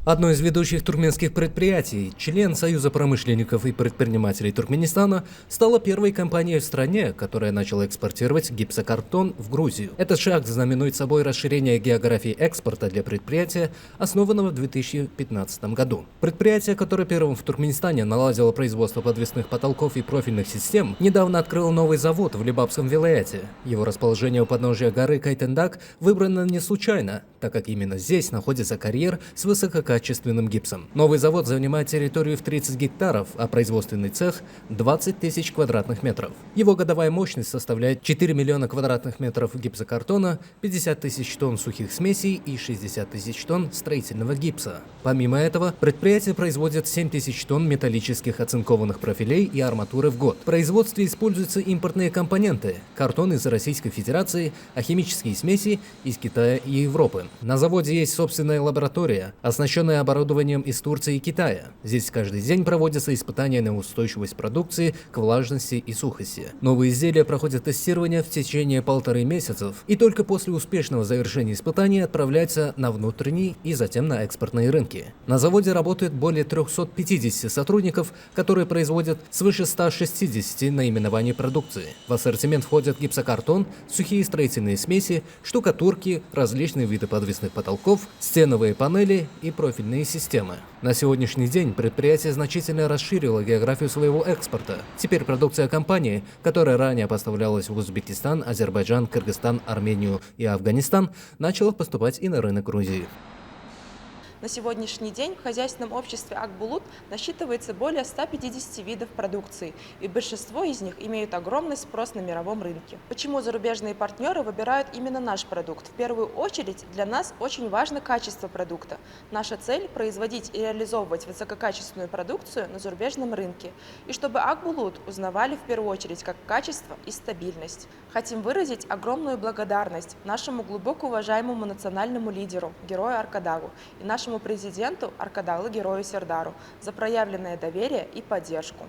Одно из ведущих туркменских предприятий, член Союза промышленников и предпринимателей Туркменистана, стала первой компанией в стране, которая начала экспортировать гипсокартон в Грузию. Этот шаг знаменует собой расширение географии экспорта для предприятия, основанного в 2015 году. Предприятие, которое первым в Туркменистане наладило производство подвесных потолков и профильных систем, недавно открыло новый завод в Лебапском вилаяте. Его расположение у подножия горы Кайтендак выбрано не случайно, так как именно здесь находится карьер с высококачественным гипсом. Новый завод занимает территорию в 30 гектаров, а производственный цех – 20 тысяч квадратных метров. Его годовая мощность составляет 4 миллиона квадратных метров гипсокартона, 50 тысяч тонн сухих смесей и 60 тысяч тонн строительного гипса. Помимо этого, предприятие производит 7 тысяч тонн металлических оцинкованных профилей и арматуры в год. В производстве используются импортные компоненты – картон из Российской Федерации, а химические смеси из Китая и Европы. На заводе есть собственная лаборатория, оснащенная оборудованием из Турции и Китая. Здесь каждый день проводятся испытания на устойчивость продукции к влажности и сухости. Новые изделия проходят тестирование в течение 1,5 месяцев и только после успешного завершения испытаний отправляются на внутренние и затем на экспортные рынки. На заводе работает более 350 сотрудников, которые производят свыше 160 наименований продукции. В ассортимент входят гипсокартон, сухие строительные смеси, штукатурки, различные виды подвесных потолков, стеновые панели и профильные системы. На сегодняшний день предприятие значительно расширило географию своего экспорта. Теперь продукция компании, которая ранее поставлялась в Узбекистан, Азербайджан, Кыргызстан, Армению и Афганистан, начала поступать и на рынок Грузии. На сегодняшний день в хозяйственном обществе Акбулут насчитывается более 150 видов продукции, и большинство из них имеют огромный спрос на мировом рынке. Почему зарубежные партнеры выбирают именно наш продукт? В первую очередь для нас очень важно качество продукта. Наша цель – производить и реализовывать высококачественную продукцию на зарубежном рынке, и чтобы Акбулут узнавали в первую очередь как качество и стабильность. Хотим выразить огромную благодарность нашему глубоко уважаемому национальному лидеру, герою Аркадагу, и нашему президенту Аркадалы герою Сердару за проявленное доверие и поддержку.